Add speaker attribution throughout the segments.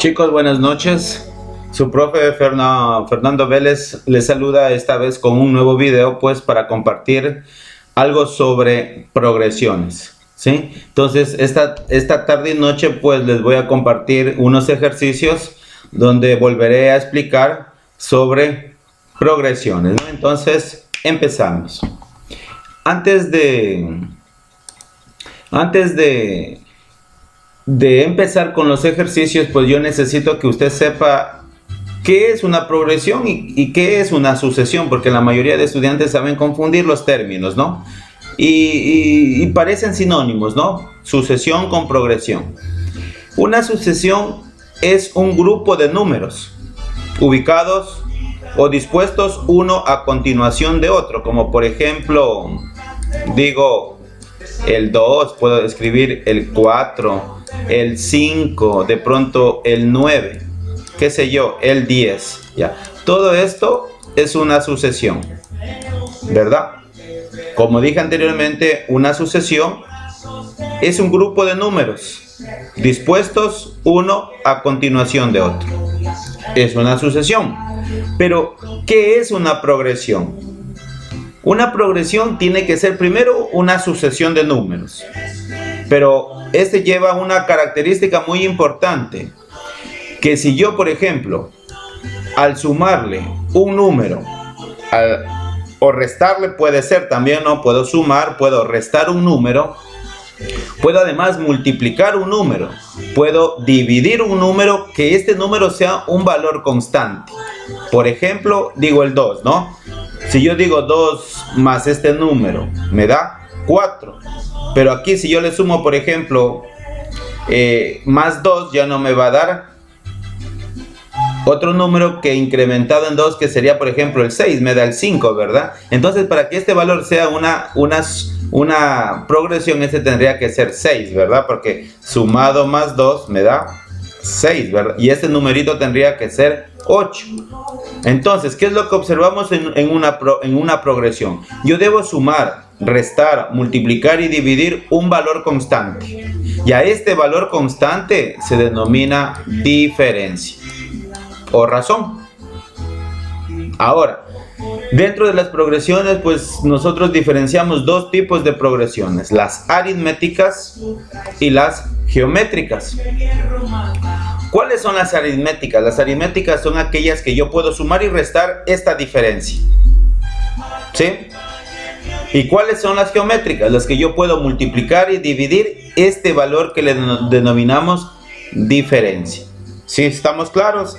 Speaker 1: Chicos, buenas noches. Su profe Fernando Vélez les saluda esta vez con un nuevo video, pues para compartir algo sobre progresiones, ¿sí? Entonces, esta tarde y noche, pues les voy a compartir unos ejercicios donde volveré a explicar sobre progresiones, ¿no? Entonces, empezamos. Antes de empezar con los ejercicios, pues yo necesito que usted sepa qué es una progresión y qué es una sucesión, porque la mayoría de estudiantes saben confundir los términos, ¿no? Y parecen sinónimos, ¿no? Sucesión con progresión. Una sucesión es un grupo de números ubicados o dispuestos uno a continuación de otro, como por ejemplo, digo, el 2, puedo escribir el 4, el 5, de pronto el 9, qué sé yo, el 10, ya. Todo esto es una sucesión, ¿verdad? Como dije anteriormente, una sucesión es un grupo de números dispuestos uno a continuación de otro. Es una sucesión. Pero, ¿qué es una progresión? Una progresión tiene que ser primero una sucesión de números, pero este lleva una característica muy importante, que si yo, por ejemplo, al sumarle un número o restarle, puede ser también, no puedo sumar, puedo restar un número, puedo además multiplicar un número, puedo dividir un número, que este número sea un valor constante. Por ejemplo, digo el 2, ¿no? Si yo digo 2 más este número, me da 4. Pero aquí si yo le sumo, por ejemplo, más 2, ya no me va a dar otro número que incrementado en 2, que sería, por ejemplo, el 6, me da el 5, ¿verdad? Entonces, para que este valor sea una progresión, este tendría que ser 6, ¿verdad? Porque sumado más 2 me da 6, ¿verdad? Y este numerito tendría que ser 8. Entonces, ¿qué es lo que observamos en una progresión? Yo debo sumar, restar, multiplicar y dividir un valor constante. Y a este valor constante se denomina diferencia o razón. Ahora, dentro de las progresiones, pues nosotros diferenciamos dos tipos de progresiones: las aritméticas y las geométricas. ¿Cuáles son las aritméticas? Las aritméticas son aquellas que yo puedo sumar y restar esta diferencia, ¿sí? ¿Y cuáles son las geométricas? Las que yo puedo multiplicar y dividir este valor que le denominamos diferencia. ¿Sí estamos claros?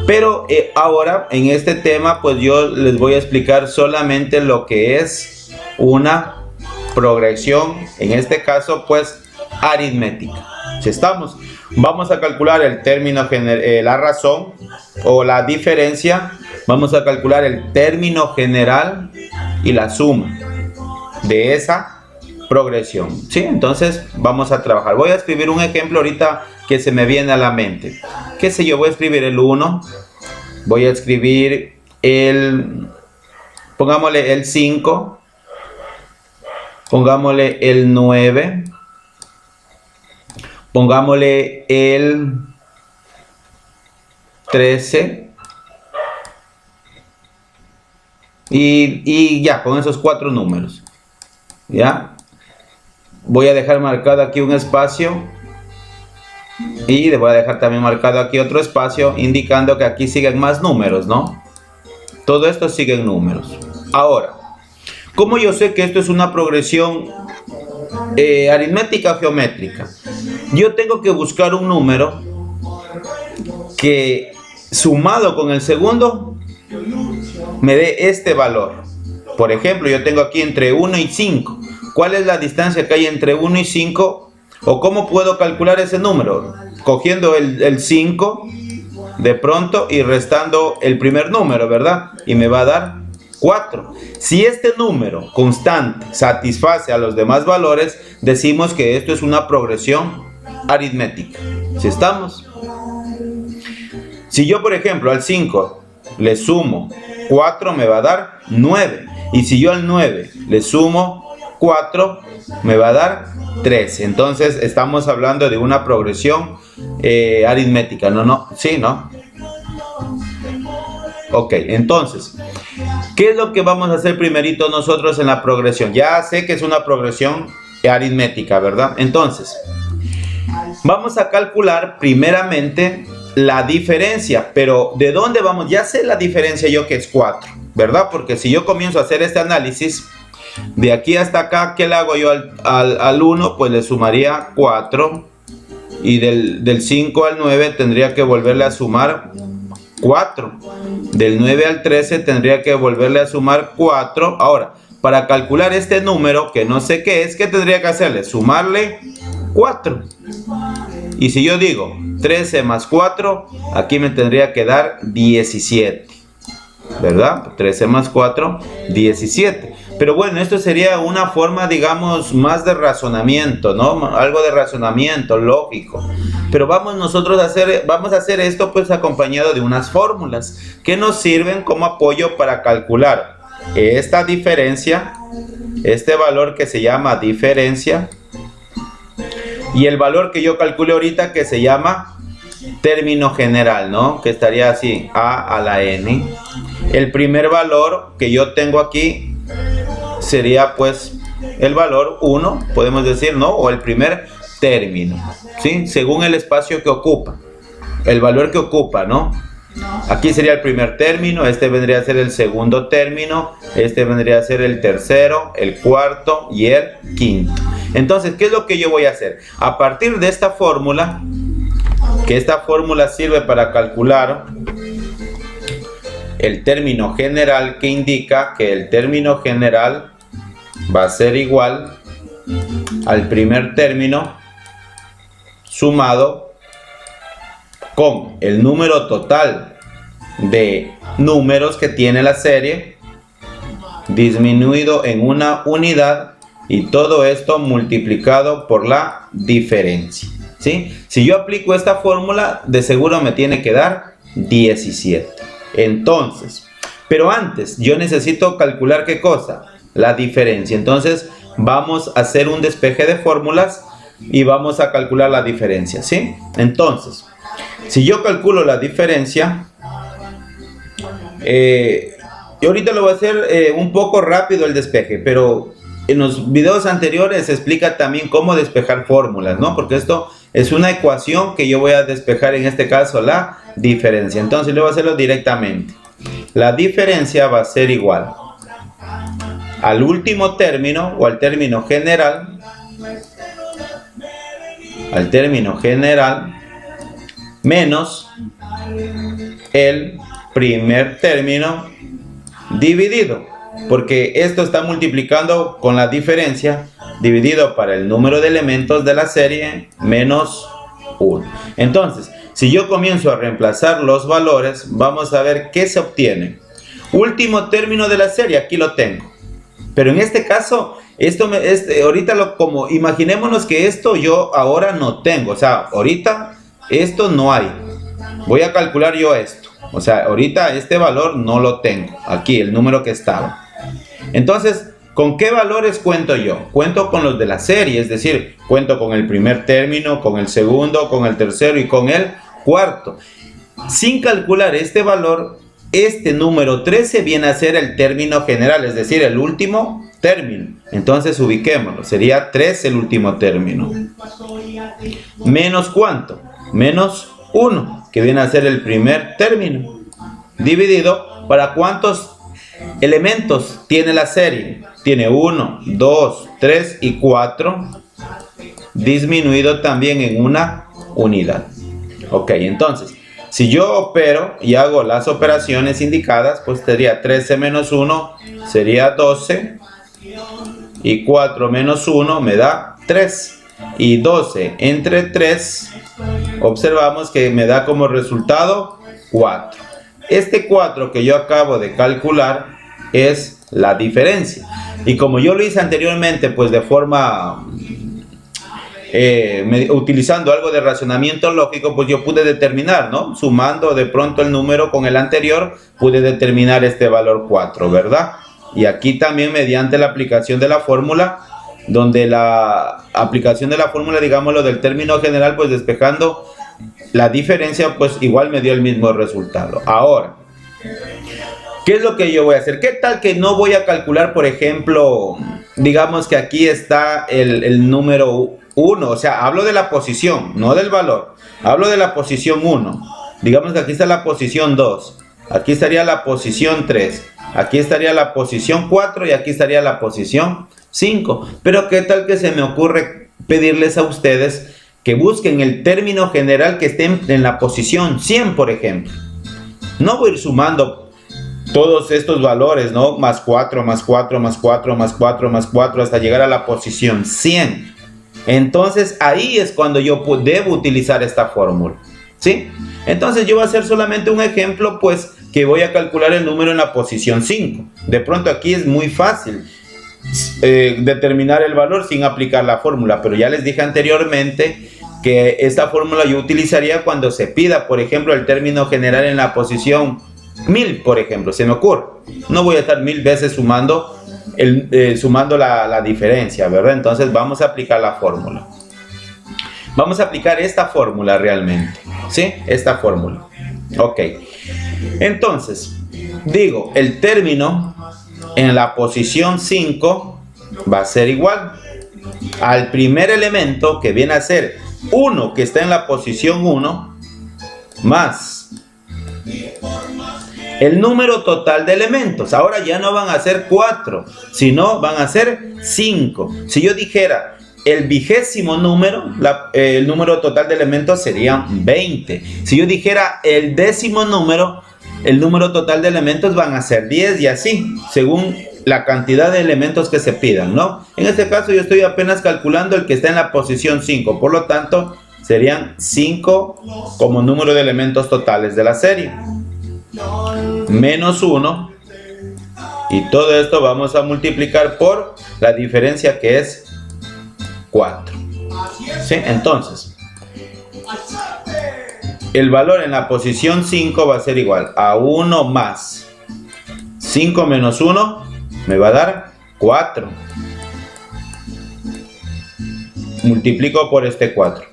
Speaker 1: Pero ahora en este tema, pues yo les voy a explicar solamente lo que es una progresión, en este caso pues aritmética. ¿Sí estamos? Vamos a calcular el término la razón o la diferencia. Vamos a calcular el término general y la suma de esa progresión, ¿sí? Entonces vamos a trabajar. Voy a escribir un ejemplo ahorita que se me viene a la mente. ¿Qué sé yo? Voy a escribir el 1. Voy a escribir pongámosle el 5. Pongámosle el 9. Pongámosle el 13. Y ya, con esos 4 números. ¿Ya? Voy a dejar marcado aquí un espacio. Y le voy a dejar también marcado aquí otro espacio, indicando que aquí siguen más números, ¿no? Todo esto siguen números. Ahora, ¿cómo yo sé que esto es una progresión aritmética o geométrica? Yo tengo que buscar un número que sumado con el segundo me dé este valor. Por ejemplo, yo tengo aquí entre 1 y 5. ¿Cuál es la distancia que hay entre 1 y 5? ¿O cómo puedo calcular ese número? Cogiendo el 5 de pronto y restando el primer número, ¿verdad? Y me va a dar 4. Si este número constante satisface a los demás valores, decimos que esto es una progresión aritmética. ¿Sí estamos? Si yo, por ejemplo, al 5 le sumo 4, me va a dar 9. Y si yo al 9 le sumo 4 me va a dar 13. Entonces estamos hablando de una progresión aritmética, ¿no? Sí, ¿no? Ok, entonces, ¿qué es lo que vamos a hacer primerito nosotros en la progresión? Ya sé que es una progresión aritmética, ¿verdad? Entonces, vamos a calcular primeramente la diferencia, pero ¿de dónde vamos? Ya sé la diferencia yo que es 4, ¿verdad? Porque si yo comienzo a hacer este análisis, de aquí hasta acá, ¿qué le hago yo al 1? Pues le sumaría 4, y del 5 al 9 tendría que volverle a sumar 4. Del 9 al 13 tendría que volverle a sumar 4. Ahora, para calcular este número, que no sé qué es, ¿qué tendría que hacerle? Sumarle 4. Y si yo digo 13 más 4, aquí me tendría que dar 17. ¿Verdad? 13 más 4, 17. Pero bueno, esto sería una forma, digamos, más de razonamiento, ¿no? Algo de razonamiento lógico. Pero vamos a hacer esto pues acompañado de unas fórmulas que nos sirven como apoyo para calcular esta diferencia, este valor que se llama diferencia, y el valor que yo calculé ahorita que se llama término general, ¿no? Que estaría así, a la n. El primer valor que yo tengo aquí sería pues el valor 1, podemos decir, ¿no? O el primer término, ¿sí? Según el espacio que ocupa, el valor que ocupa, ¿no? Aquí sería el primer término, este vendría a ser el segundo término, este vendría a ser el tercero, el cuarto y el quinto. Entonces, ¿qué es lo que yo voy a hacer? A partir de esta fórmula, que esta fórmula sirve para calcular el término general, que indica que el término general va a ser igual al primer término sumado con el número total de números que tiene la serie disminuido en una unidad, y todo esto multiplicado por la diferencia, ¿sí? Si yo aplico esta fórmula, de seguro me tiene que dar 17. Entonces, pero antes yo necesito calcular ¿qué cosa? La diferencia. Entonces vamos a hacer un despeje de fórmulas y vamos a calcular la diferencia, ¿sí? Entonces, si yo calculo la diferencia, yo ahorita lo voy a hacer un poco rápido el despeje, pero en los videos anteriores se explica también cómo despejar fórmulas, ¿no? Porque esto es una ecuación que yo voy a despejar, en este caso la diferencia. Entonces le voy a hacerlo directamente. La diferencia va a ser igual al último término o al término general, menos el primer término dividido, porque esto está multiplicando con la diferencia dividido para el número de elementos de la serie menos 1. Entonces, si yo comienzo a reemplazar los valores, vamos a ver qué se obtiene. Último término de la serie, aquí lo tengo. Pero en este caso, como imaginémonos que esto yo ahora no tengo. O sea, ahorita esto no hay. Voy a calcular yo esto. O sea, ahorita este valor no lo tengo. Aquí, el número que estaba. Entonces, ¿con qué valores cuento yo? Cuento con los de la serie, es decir, cuento con el primer término, con el segundo, con el tercero y con el cuarto. Sin calcular este valor, este número 13 viene a ser el término general, es decir, el último término. Entonces ubiquémoslo, sería 3 el último término. ¿Menos cuánto? Menos 1, que viene a ser el primer término. Dividido, ¿para cuántos elementos tiene la serie? Tiene 1, 2, 3 y 4, disminuido también en una unidad. Ok, entonces, si yo opero y hago las operaciones indicadas, pues sería 13 menos 1 sería 12, y 4 menos 1 me da 3, y 12 entre 3, observamos que me da como resultado 4. Este 4 que yo acabo de calcular es la diferencia, y como yo lo hice anteriormente, pues de forma utilizando algo de razonamiento lógico, pues yo pude determinar, ¿no? Sumando de pronto el número con el anterior, pude determinar este valor 4, ¿verdad? Y aquí también mediante la aplicación de la fórmula donde la aplicación de la fórmula, digámoslo, del término general, pues despejando la diferencia, pues igual me dio el mismo resultado. Ahora, ¿qué es lo que yo voy a hacer? ¿Qué tal que no voy a calcular, por ejemplo, digamos que aquí está el número 1, o sea, hablo de la posición, no del valor, hablo de la posición 1. Digamos que aquí está la posición 2, aquí estaría la posición 3, aquí estaría la posición 4 y aquí estaría la posición 5. Pero ¿qué tal que se me ocurre pedirles a ustedes que busquen el término general que esté en la posición 100, por ejemplo? No voy a ir sumando todos estos valores, ¿no? Más 4, más 4, más 4, más 4, más 4, hasta llegar a la posición 100. Entonces, ahí es cuando yo debo utilizar esta fórmula, ¿sí? Entonces, yo voy a hacer solamente un ejemplo, pues, que voy a calcular el número en la posición 5. De pronto, aquí es muy fácil determinar el valor sin aplicar la fórmula, pero ya les dije anteriormente que esta fórmula yo utilizaría cuando se pida, por ejemplo, el término general en la posición 1000, por ejemplo, se me ocurre. No voy a estar 1000 veces sumando la diferencia, ¿verdad? Entonces vamos a aplicar la fórmula. Vamos a aplicar esta fórmula realmente, ¿sí? Esta fórmula. Ok. Entonces, digo, el término en la posición 5 va a ser igual al primer elemento, que viene a ser 1, que está en la posición 1, más el número total de elementos. Ahora ya no van a ser 4, sino van a ser 5. Si yo dijera el 20º número, el número total de elementos serían 20. Si yo dijera el 10º número, el número total de elementos van a ser 10 y así, según la cantidad de elementos que se pidan, ¿no? En este caso yo estoy apenas calculando el que está en la posición 5, por lo tanto serían 5 como número de elementos totales de la serie. Menos 1, y todo esto vamos a multiplicar por la diferencia, que es 4. ¿Sí? Entonces, el valor en la posición 5 va a ser igual a 1 más 5 menos 1 me va a dar 4. Multiplico por este 4.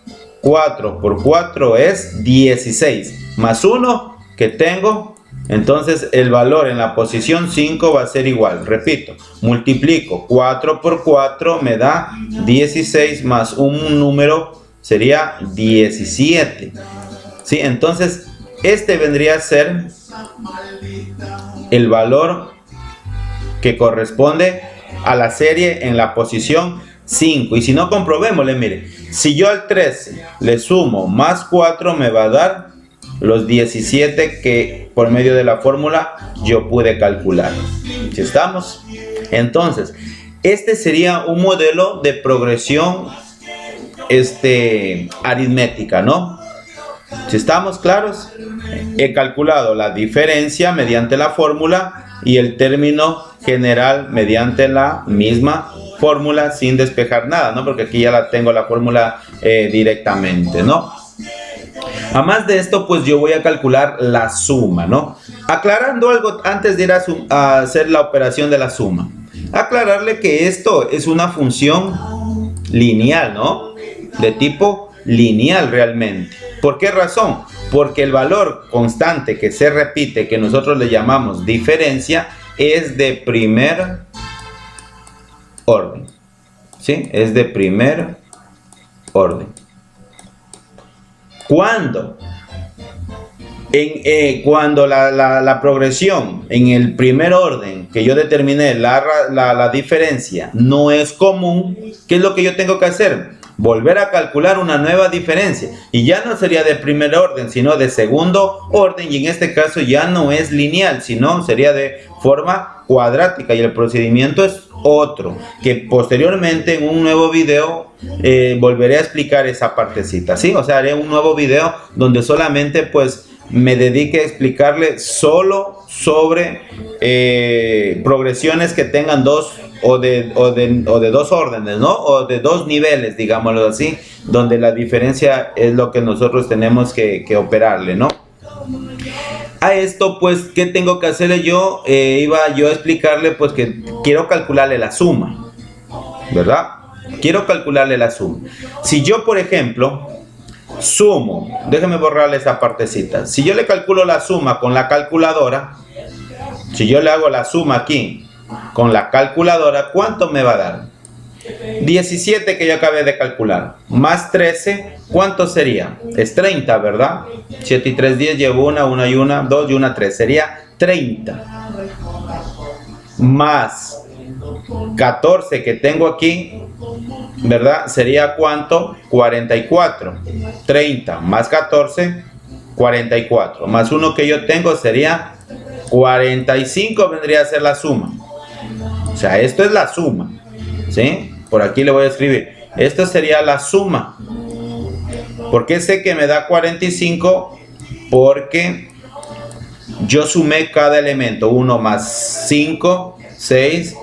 Speaker 1: 4 por 4 es 16. Más 1 que tengo. Entonces el valor en la posición 5 va a ser igual. Repito, multiplico 4 por 4 me da 16, más un número sería 17. ¿Sí? Entonces este vendría a ser el valor que corresponde a la serie en la posición 5. Y si no, comprobémosle, mire, si yo al 13 le sumo más 4 me va a dar los 17 que por medio de la fórmula yo pude calcular. ¿Sí estamos? Entonces, este sería un modelo de progresión aritmética, ¿no? ¿Sí estamos claros? He calculado la diferencia mediante la fórmula y el término general mediante la misma fórmula, sin despejar nada, ¿no? Porque aquí ya la tengo la fórmula directamente, ¿no? Además de esto, pues yo voy a calcular la suma, ¿no? Aclarando algo antes de ir a hacer la operación de la suma. Aclararle que esto es una función lineal, ¿no? De tipo lineal realmente. ¿Por qué razón? Porque el valor constante que se repite, que nosotros le llamamos diferencia, es de primer orden. ¿Sí? Es de primer orden. Cuando la progresión en el primer orden que yo determiné, la diferencia no es común, ¿qué es lo que yo tengo que hacer? Volver a calcular una nueva diferencia, y ya no sería de primer orden, sino de segundo orden, y en este caso ya no es lineal, sino sería de forma cuadrática, y el procedimiento es otro, que posteriormente en un nuevo video volveré a explicar esa partecita, ¿sí? O sea, haré un nuevo video donde solamente pues me dedique a explicarle solo sobre progresiones que tengan dos o de dos órdenes, ¿no? O de dos niveles, digámoslo así, donde la diferencia es lo que nosotros tenemos que operarle, ¿no? A esto, pues, ¿qué tengo que hacerle yo? Iba yo a explicarle, pues, que quiero calcularle la suma, ¿verdad? Quiero calcularle la suma. Si yo, por ejemplo, sumo, déjeme borrarle esa partecita. Si yo le calculo la suma con la calculadora, si yo le hago la suma aquí con la calculadora, ¿cuánto me va a dar? 17 que yo acabé de calcular, más 13, ¿cuánto sería? Es 30, ¿verdad? 7 y 3, 10, llevo 1 y 1, 2 y 1, 3, sería 30. Más 14 que tengo aquí, ¿verdad? Sería ¿cuánto? 44. 30 más 14, 44. Más 1 que yo tengo sería 45, vendría a ser la suma. O sea, esto es la suma, ¿sí? Por aquí le voy a escribir. Esto sería la suma. ¿Por qué sé que me da 45? Porque yo sumé cada elemento. 1 más 5, 6,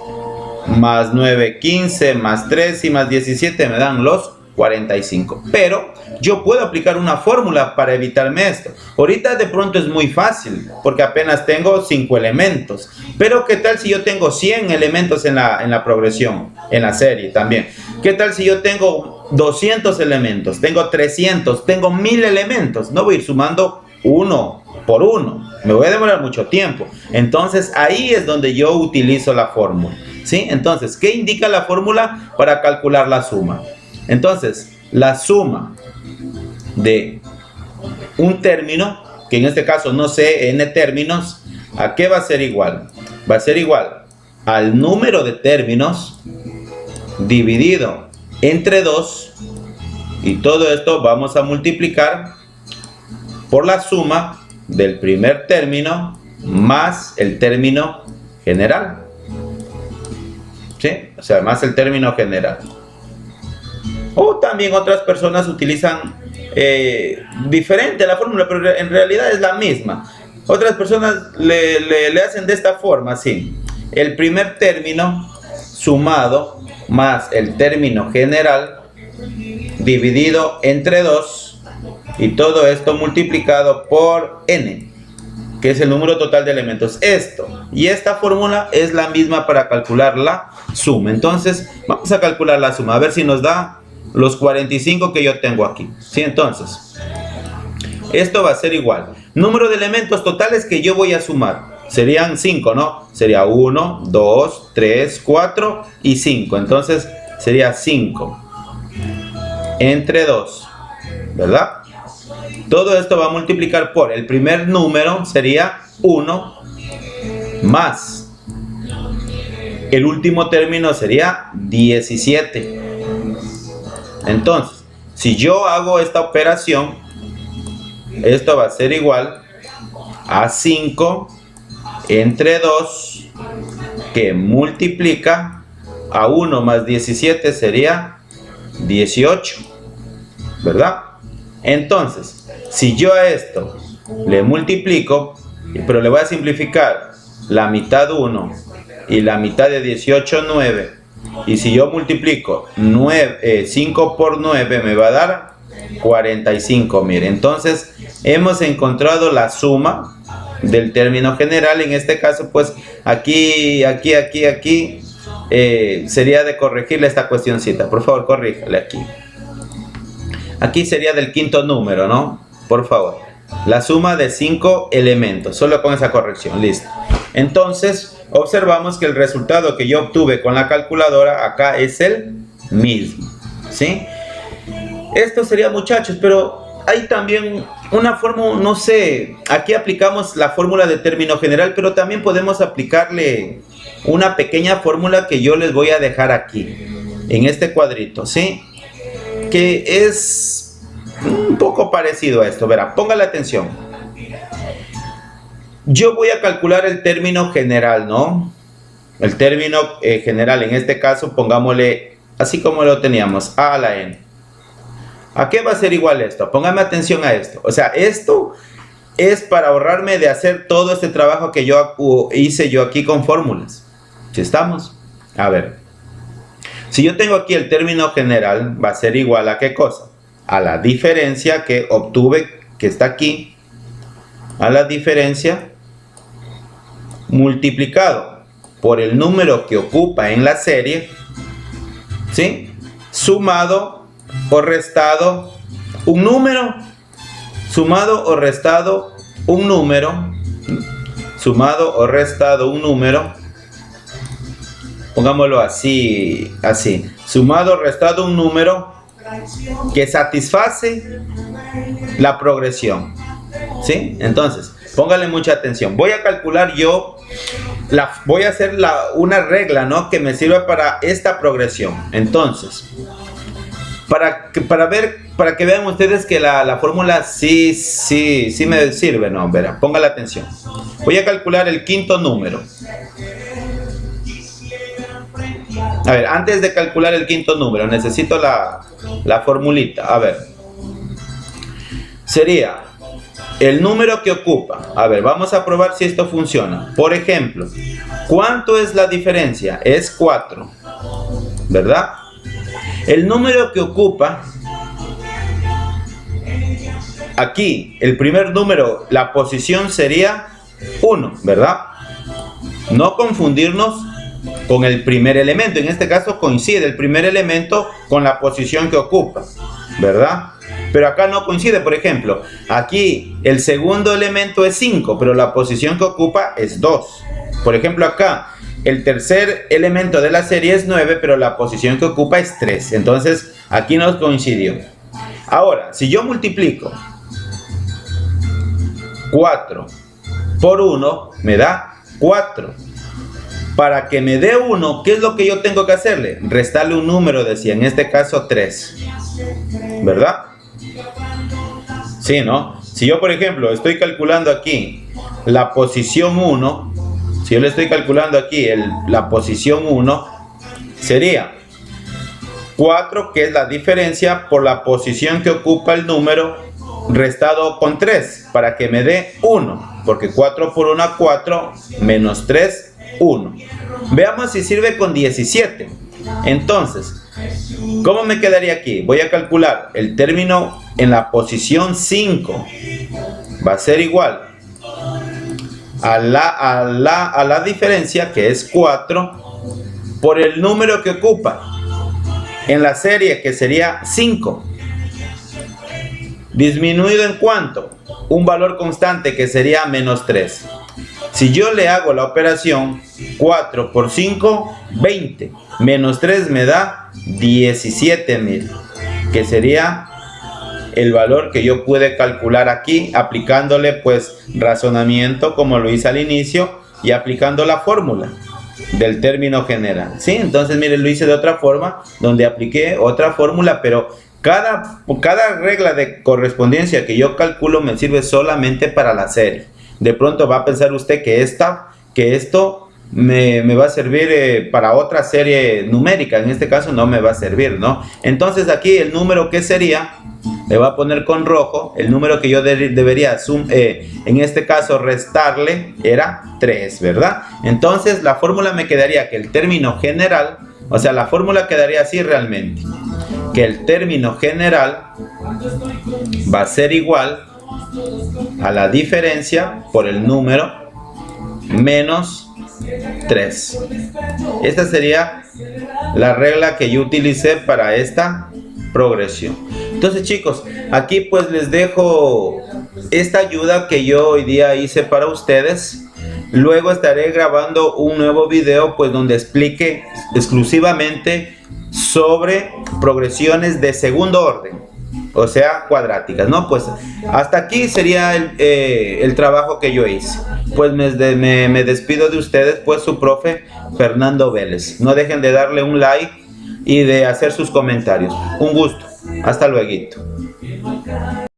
Speaker 1: más 9, 15, más 3 y más 17 me dan los 45. Pero yo puedo aplicar una fórmula para evitarme esto. Ahorita de pronto es muy fácil porque apenas tengo 5 elementos. Pero ¿qué tal si yo tengo 100 elementos en la progresión, en la serie también? ¿Qué tal si yo tengo 200 elementos, tengo 300, tengo 1000 elementos? No voy a ir sumando uno por uno. Me voy a demorar mucho tiempo. Entonces ahí es donde yo utilizo la fórmula, ¿sí? Entonces, ¿qué indica la fórmula para calcular la suma? Entonces, la suma de un término, que en este caso no sé, n términos, ¿a qué va a ser igual? Va a ser igual al número de términos dividido entre 2, y todo esto vamos a multiplicar por la suma del primer término más el término general, ¿sí? O sea, más el término general. O también otras personas utilizan diferente la fórmula, pero en realidad es la misma. Otras personas le hacen de esta forma, así. El primer término sumado más el término general dividido entre 2, y todo esto multiplicado por n, que es el número total de elementos. Esto y esta fórmula es la misma para calcular la suma. Entonces vamos a calcular la suma, a ver si nos da los 45 que yo tengo aquí, ¿sí? Entonces esto va a ser igual, número de elementos totales que yo voy a sumar, serían 5, ¿no? Sería 1, 2, 3, 4 y 5. Entonces sería 5 entre 2, ¿verdad? Todo esto va a multiplicar por el primer número, sería 1, más el último término sería 17. Entonces, si yo hago esta operación, esto va a ser igual a 5 entre 2, que multiplica a 1 más 17 sería 18, ¿verdad? Entonces, si yo a esto le multiplico, pero le voy a simplificar la mitad 1 y la mitad de 18, 9. Y si yo multiplico 5 por 9 me va a dar 45. Mire, entonces hemos encontrado la suma del término general. En este caso, pues aquí sería de corregirle esta cuestioncita. Por favor, corríjale aquí. Aquí sería del quinto número, ¿no? Por favor. La suma de 5 elementos. Solo con esa corrección. Listo. Entonces, observamos que el resultado que yo obtuve con la calculadora acá es el mismo, ¿sí? Esto sería, muchachos, pero hay también una fórmula, no sé, aquí aplicamos la fórmula de término general, pero también podemos aplicarle una pequeña fórmula que yo les voy a dejar aquí, en este cuadrito, ¿sí? Que es un poco parecido a esto, verá, póngale atención. Yo voy a calcular el término general, ¿no? El término general, en este caso, pongámosle así como lo teníamos, a la n. ¿A qué va a ser igual esto? Póngame atención a esto. O sea, esto es para ahorrarme de hacer todo este trabajo que yo hice yo aquí con fórmulas. ¿Sí estamos? A ver. Si yo tengo aquí el término general, va a ser igual a ¿qué cosa? A la diferencia que obtuve, que está aquí, a la diferencia multiplicado por el número que ocupa en la serie, ¿sí? sumado o restado un número, sumado o restado un número, sumado o restado un número, pongámoslo así, sumado o restado un número que satisface la progresión, ¿sí? Entonces, póngale mucha atención. Voy a calcular yo, voy a hacer una regla, ¿no?, que me sirva para esta progresión. Entonces, para que vean ustedes que la fórmula sí me sirve, ¿no? Verá, póngale atención. Voy a calcular el quinto número. A ver, antes de calcular el quinto número, necesito la formulita. A ver, sería el número que ocupa. A ver, vamos a probar si esto funciona. Por ejemplo, ¿cuánto es la diferencia? Es 4, ¿verdad? El número que ocupa, aquí, el primer número, la posición sería 1, ¿verdad? No confundirnos con el primer elemento. En este caso coincide el primer elemento con la posición que ocupa, ¿verdad? Pero acá no coincide. Por ejemplo, aquí el segundo elemento es 5, pero la posición que ocupa es 2. Por ejemplo, acá el tercer elemento de la serie es 9, pero la posición que ocupa es 3. Entonces, aquí no coincidió. Ahora, si yo multiplico 4 por 1, me da 4. Para que me dé 1, ¿qué es lo que yo tengo que hacerle? Restarle un número, decía, en este caso 3. ¿Verdad? Sí, ¿no? Si yo, por ejemplo, estoy calculando aquí la posición 1, si yo le estoy calculando aquí la posición 1, sería 4, que es la diferencia por la posición que ocupa el número, restado con 3, para que me dé 1. Porque 4 por 1, 4, menos 3, 1. Veamos si sirve con 17. Entonces, ¿cómo me quedaría aquí? Voy a calcular el término en la posición 5. Va a ser igual a la diferencia, que es 4, por el número que ocupa en la serie, que sería 5. Disminuido en cuánto? Un valor constante, que sería menos 3. Si yo le hago la operación 4 por 5, 20. Menos 3 me da 17.000, que sería el valor que yo pude calcular aquí, aplicándole pues razonamiento como lo hice al inicio y aplicando la fórmula del término general. ¿Sí? Entonces, miren, lo hice de otra forma, donde apliqué otra fórmula, pero cada regla de correspondencia que yo calculo me sirve solamente para la serie. De pronto va a pensar usted que esto me va a servir para otra serie numérica. En este caso no me va a servir, ¿no? Entonces aquí el número que sería, le voy a poner con rojo, el número que yo debería en este caso restarle era 3, ¿verdad? Entonces la fórmula me quedaría que el término general, o sea, la fórmula quedaría así realmente, que el término general va a ser igual a la diferencia por el número menos 3. Esta sería la regla que yo utilicé para esta progresión. Entonces, chicos, aquí pues les dejo esta ayuda que yo hoy día hice para ustedes. Luego estaré grabando un nuevo video pues donde explique exclusivamente sobre progresiones de segundo orden, o sea, cuadráticas, ¿no? Pues hasta aquí sería el trabajo que yo hice. Pues me despido de ustedes, pues su profe Fernando Vélez. No dejen de darle un like y de hacer sus comentarios. Un gusto. Hasta luego.